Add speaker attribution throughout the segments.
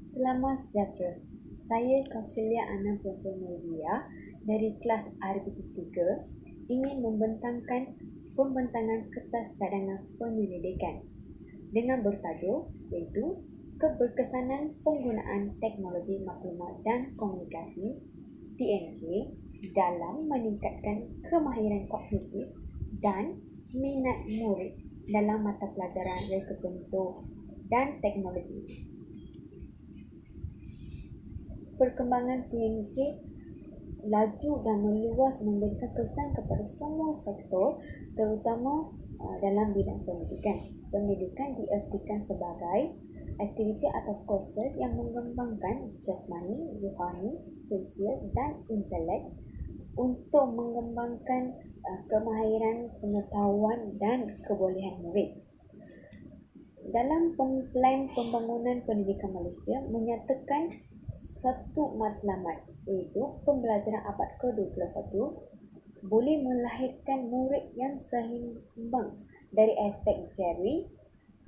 Speaker 1: Selamat sejahtera. Saya Kausalya Anna Purnamelia dari kelas RBT 3 ingin membentangkan pembentangan kertas cadangan penyelidikan dengan bertajuk iaitu Keberkesanan Penggunaan Teknologi Maklumat dan Komunikasi (TMK) dalam meningkatkan kemahiran kognitif dan minat murid dalam mata pelajaran reka bentuk dan teknologi. Perkembangan TMK laju dan meluas memberikan kesan kepada semua sektor, terutama dalam bidang pendidikan. Pendidikan diartikan sebagai aktiviti atau proses yang mengembangkan jasmani, rohani, sosial dan intelek untuk mengembangkan kemahiran, pengetahuan dan kebolehan murid. Dalam Plan Pembangunan Pendidikan Malaysia menyatakan satu matlamat iaitu pembelajaran abad ke-21 boleh melahirkan murid yang seimbang dari aspek jari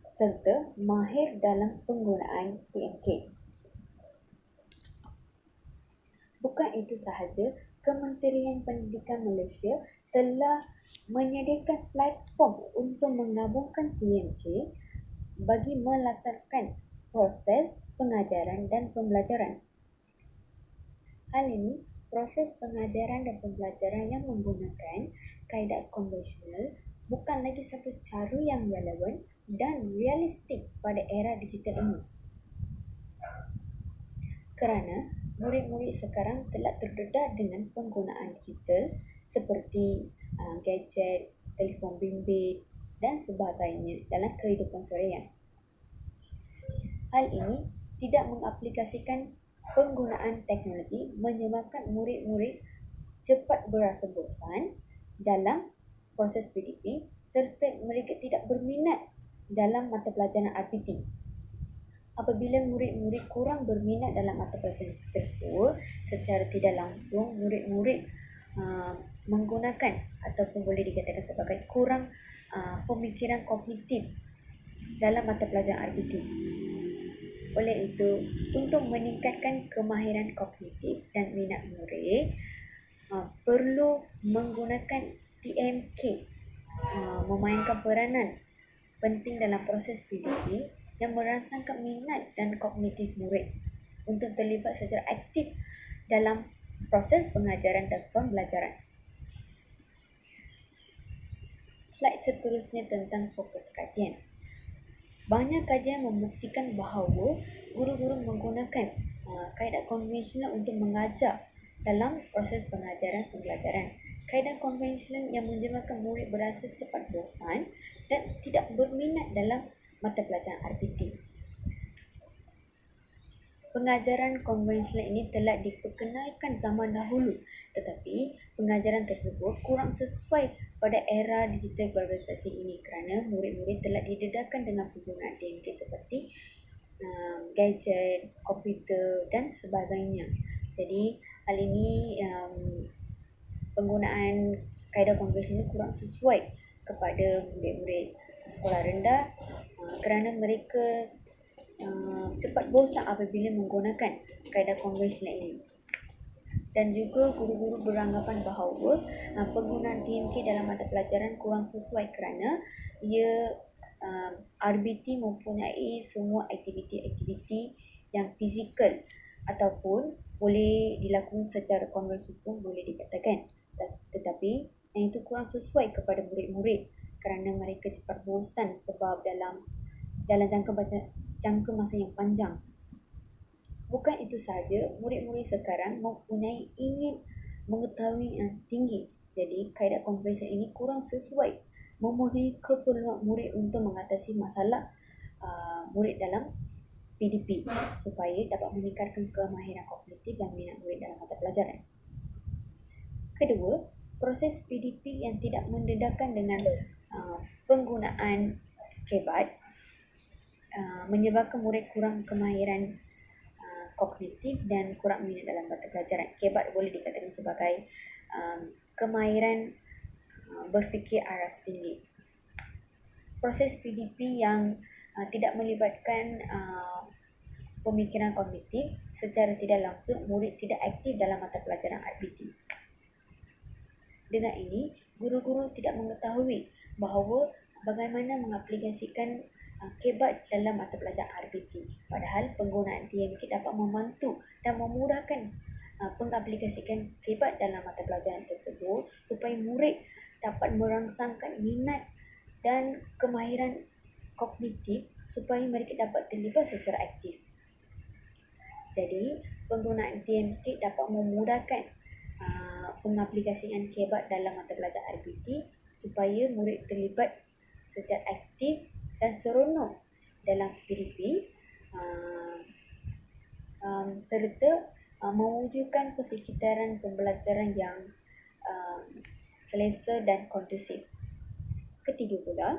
Speaker 1: serta mahir dalam penggunaan TMK. Bukan itu sahaja, Kementerian Pendidikan Malaysia telah menyediakan platform untuk menggabungkan TMK bagi melaksanakan proses pengajaran dan pembelajaran. Hal ini, proses pengajaran dan pembelajaran yang menggunakan kaedah konvensional bukan lagi satu cara yang relevan dan realistik pada era digital ini. Kerana murid-murid sekarang telah terdedah dengan penggunaan digital seperti gadget, telefon bimbit dan sebagainya dalam kehidupan seharian. Hal ini tidak mengaplikasikan penggunaan teknologi menyebabkan murid-murid cepat berasa bosan dalam proses PDP serta mereka tidak berminat dalam mata pelajaran RPT. Apabila murid-murid kurang berminat dalam mata pelajaran tersebut, secara tidak langsung murid-murid menggunakan ataupun boleh dikatakan sebagai kurang pemikiran kognitif dalam mata pelajaran RPT. Oleh itu, untuk meningkatkan kemahiran kognitif dan minat murid, perlu menggunakan TMK memainkan peranan penting dalam proses PDP yang merangsangkan minat dan kognitif murid untuk terlibat secara aktif dalam proses pengajaran dan pembelajaran. Slide seterusnya tentang fokus kajian. Banyak kajian membuktikan bahawa guru-guru menggunakan kaedah konvensional untuk mengajar dalam proses pengajaran pembelajaran. Kaedah konvensional yang menyebabkan murid berasa cepat bosan dan tidak berminat dalam mata pelajaran RPT. Pengajaran konvensional ini telah diperkenalkan zaman dahulu, tetapi pengajaran tersebut kurang sesuai pada era digital globalisasi ini kerana murid-murid telah didedahkan dengan penggunaan TMK seperti gadget, komputer dan sebagainya. Jadi, hal ini penggunaan kaedah konvensional kurang sesuai kepada murid-murid sekolah rendah kerana mereka cepat bosan apabila menggunakan kaedah konvensional ini. Dan juga guru-guru beranggapan bahawa penggunaan TMK dalam mata pelajaran kurang sesuai kerana ia RBT mempunyai semua aktiviti-aktiviti yang fizikal ataupun boleh dilakukan secara konvensional pun boleh dikatakan. Tetapi yang itu kurang sesuai kepada murid-murid kerana mereka cepat bosan sebab dalam jangka masa yang panjang. Bukan itu sahaja, murid-murid sekarang mempunyai ingin mengetahui yang tinggi. Jadi, kaedah konvensional ini kurang sesuai memenuhi keperluan murid untuk mengatasi masalah murid dalam PDP supaya dapat meningkatkan kemahiran kognitif dan minat murid dalam mata pelajaran. Kedua, proses PDP yang tidak mendedahkan dengan penggunaan kebat menyebabkan murid kurang kemahiran kognitif dan kurang minat dalam mata pelajaran. Kebat boleh dikatakan sebagai kemahiran berfikir aras tinggi. Proses PDP yang tidak melibatkan pemikiran kognitif, secara tidak langsung murid tidak aktif dalam mata pelajaran RBT. Dengan ini, guru-guru tidak mengetahui bahawa bagaimana mengaplikasikan kebat dalam mata pelajaran RBT. Padahal penggunaan TMK dapat membantu dan memudahkan pengaplikasikan kebat dalam mata pelajaran tersebut supaya murid dapat merangsangkan minat dan kemahiran kognitif supaya mereka dapat terlibat secara aktif. Jadi, penggunaan TMK dapat memudahkan pengaplikasian kebat dalam mata pelajaran RBT supaya murid terlibat secara aktif dan seronok dalam aktiviti serta mewujudkan persekitaran pembelajaran yang selesa dan kondusif. Ketiga pula,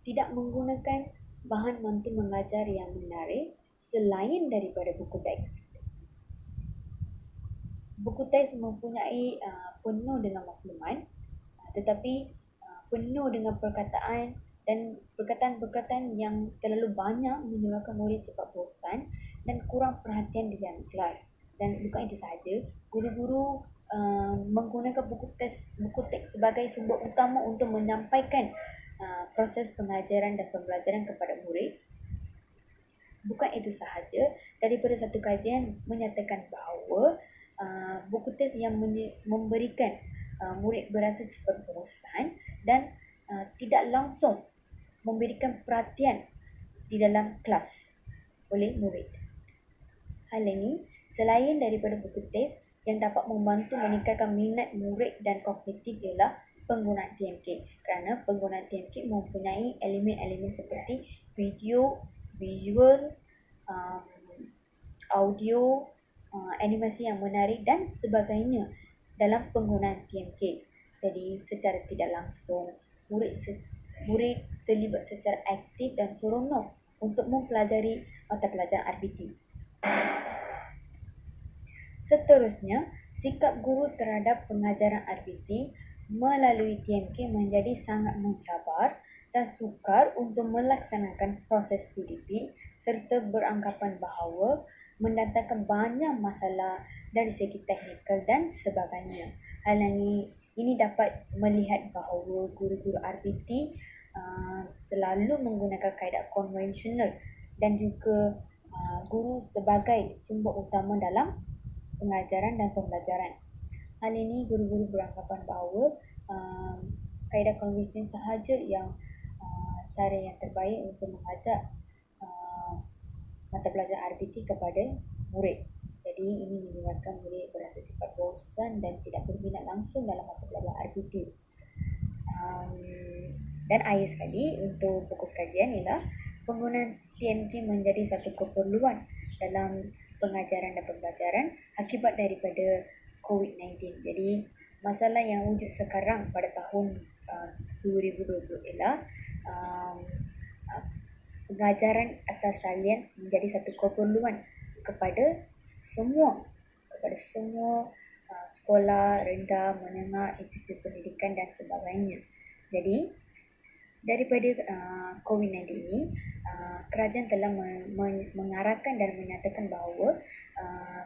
Speaker 1: tidak menggunakan bahan bantu mengajar yang menarik selain daripada buku teks. Buku teks mempunyai penuh dengan maklumat, tetapi penuh dengan perkataan dan perkataan-perkataan yang terlalu banyak menyebabkan murid cepat bosan dan kurang perhatian di dalam kelas. Dan bukan itu sahaja, guru-guru menggunakan buku teks sebagai sumber utama untuk menyampaikan proses pengajaran dan pembelajaran kepada murid. Bukan itu sahaja, daripada satu kajian menyatakan bahawa buku teks yang memberikan murid berasa cepat bosan dan tidak langsung memberikan perhatian di dalam kelas oleh murid. Hal ini selain daripada buku teks yang dapat membantu meningkatkan minat murid dan kognitif ialah penggunaan TMK. Kerana penggunaan TMK mempunyai elemen-elemen seperti video, visual, audio, animasi yang menarik dan sebagainya dalam penggunaan TMK. Jadi secara tidak langsung murid terlibat secara aktif dan seronok untuk mempelajari mata pelajaran RBT. Seterusnya, sikap guru terhadap pengajaran RBT melalui TMK menjadi sangat mencabar dan sukar untuk melaksanakan proses PDP serta beranggapan bahawa mendatangkan banyak masalah dari segi teknikal dan sebagainya. Hal ini dapat melihat bahawa guru-guru RBT selalu menggunakan kaedah konvensional dan juga guru sebagai sumber utama dalam pengajaran dan pembelajaran. Hal ini guru-guru beranggapan bahawa kaedah konvensional sahaja yang cara yang terbaik untuk mengajar mata pelajaran RBT kepada murid. Jadi ini menyebabkan murid berasa cepat bosan dan tidak berminat langsung dalam mata pelajaran RBT. Dan akhir sekali untuk fokus kajian ialah penggunaan TMK menjadi satu keperluan dalam pengajaran dan pembelajaran akibat daripada COVID-19. Jadi masalah yang wujud sekarang pada tahun 2020 ialah pengajaran atas talian menjadi satu keperluan kepada semua sekolah rendah, menengah, institusi pendidikan dan sebagainya. Jadi daripada COVID-19 ini, kerajaan telah mengarahkan dan menyatakan bahawa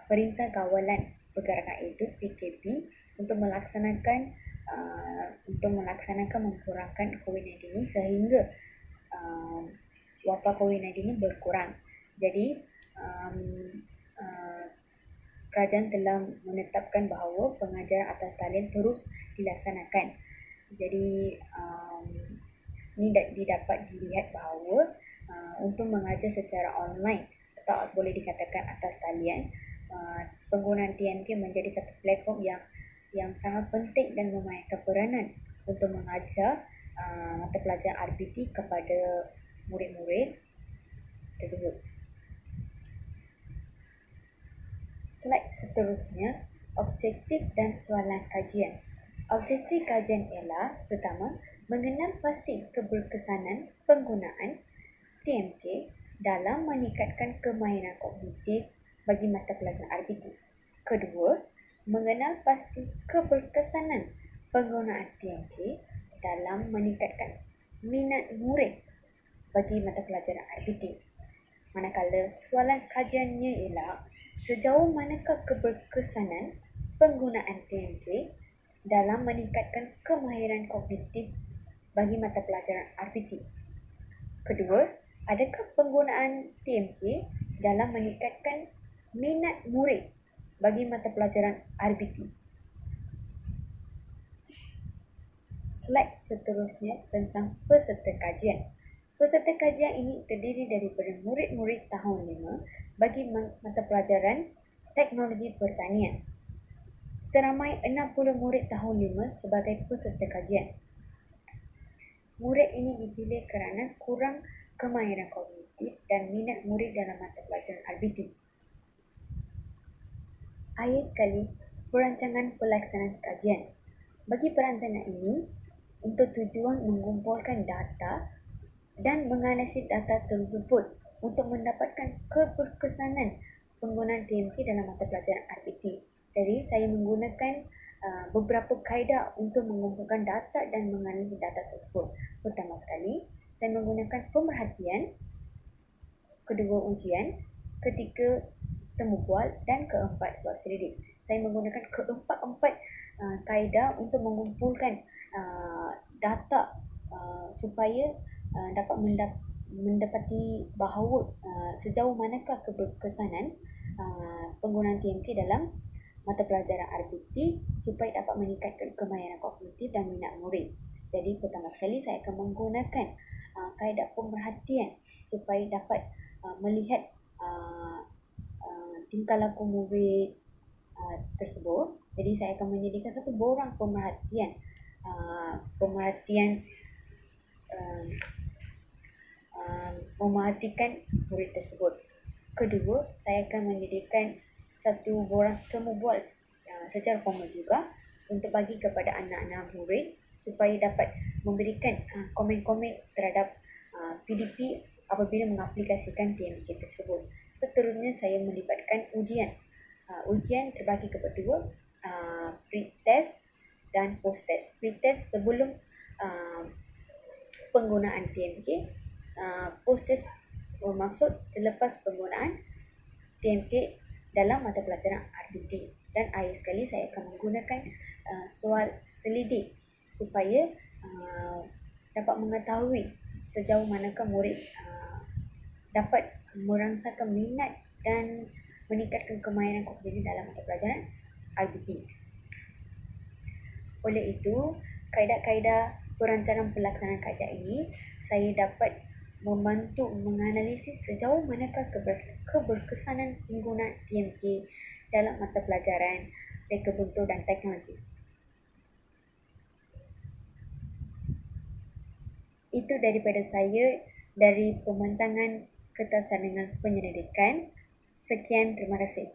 Speaker 1: Perintah Kawalan Pergerakan Hidup PKP untuk melaksanakan memkurangkan COVID-19 ini sehingga wabak COVID-19 ini berkurang. Jadi kerajaan telah menetapkan bahawa pengajaran atas talian terus dilaksanakan. Jadi ini dapat dilihat bahawa untuk mengajar secara online atau boleh dikatakan atas talian, penggunaan TMK menjadi satu platform yang sangat penting dan memainkan peranan untuk mengajar mata pelajaran RBT kepada murid-murid tersebut. Slide seterusnya, objektif dan soalan kajian. Objektif kajian ialah pertama, mengenal pasti keberkesanan penggunaan TMK dalam meningkatkan kemahiran kognitif bagi mata pelajaran RBT. Kedua, mengenal pasti keberkesanan penggunaan TMK dalam meningkatkan minat murid bagi mata pelajaran RBT. Manakala soalan kajiannya ialah sejauh manakah keberkesanan penggunaan TMK dalam meningkatkan kemahiran kognitif bagi mata pelajaran RPT. Kedua, adakah penggunaan TMK dalam meningkatkan minat murid bagi mata pelajaran RPT? Slide seterusnya tentang peserta kajian. Peserta kajian ini terdiri daripada murid-murid tahun 5 bagi mata pelajaran teknologi pertanian. Seramai 60 murid tahun 5 sebagai peserta kajian. Murid ini dipilih kerana kurang kemahiran kognitif dan minat murid dalam mata pelajaran RBT. Akhir sekali, perancangan pelaksanaan kajian. Bagi perancangan ini, untuk tujuan mengumpulkan data dan menganalisis data tersebut untuk mendapatkan keberkesanan penggunaan TMK dalam mata pelajaran RBT. Jadi, saya menggunakan beberapa kaedah untuk mengumpulkan data dan menganalisis data tersebut. Pertama sekali, saya menggunakan pemerhatian, kedua ujian, ketiga temu bual dan keempat soal selidik. Saya menggunakan keempat-empat kaedah untuk mengumpulkan data supaya dapat mendapati bahawa sejauh manakah keberkesanan penggunaan TMK dalam mata pelajaran RPT supaya dapat meningkatkan kemahiran kognitif dan minat murid. Jadi pertama sekali saya akan menggunakan kaedah pemerhatian supaya dapat melihat tingkah laku murid tersebut. Jadi saya akan menyediakan satu borang pemerhatian memerhatikan murid tersebut. Kedua, saya akan menyediakan satu borang temu bual secara formal juga untuk bagi kepada anak-anak murid supaya dapat memberikan komen-komen terhadap PDP apabila mengaplikasikan TMK tersebut. Seterusnya, saya melibatkan ujian. Ujian terbagi kepada dua, pre-test dan post-test. Pre-test sebelum penggunaan TMK, post-test bermaksud selepas penggunaan TMK dalam mata pelajaran RBT. Dan akhir sekali saya akan menggunakan soal selidik supaya dapat mengetahui sejauh manakah murid dapat merangsangkan minat dan meningkatkan kemahiran kognitif dalam mata pelajaran RBT. Oleh itu, kaedah-kaedah perancangan pelaksanaan kajian ini saya dapat membantu menganalisis sejauh manakah keberkesanan penggunaan TMK dalam mata pelajaran reka bentuk dan teknologi. Itu daripada saya dari pembentangkan kertas cadangan penyelidikan. Sekian, terima kasih.